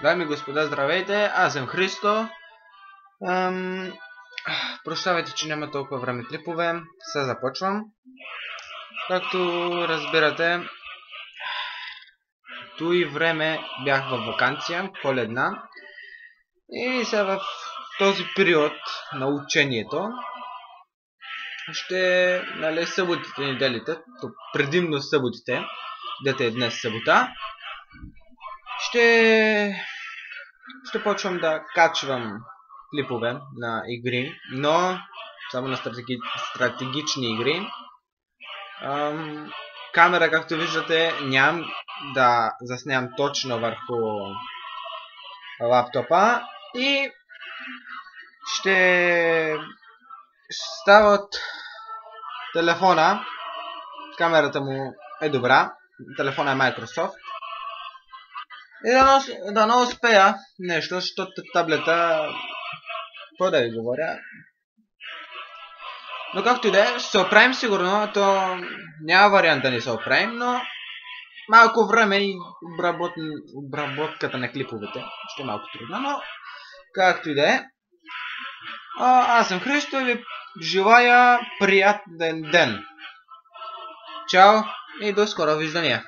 Дами и господа, здравейте! Аз съм Христо. Прощавайте, че няма толкова време клипове. Сега започвам. Както разбирате, той време бях във ваканция, коледна. И сега в този период на учението ще, съботите, неделите, предимно съботите, дете е днес събота, ще почвам да качвам клипове на игри, но само на стратегични игри. Камера, както виждате, нямам да заснемам точно върху лаптопа и ще става от телефона. Камерата му е добра, телефона е Microsoft. И да не успея нещо, защото таблета, какво да ви говоря. Но както и да е, ще се оправим сигурно, то няма вариант да не се оправим, но малко време и обработката на клиповете ще е малко трудно, но както и да е. Аз съм Христо и ви желая приятен ден. Чао и до скоро виждания.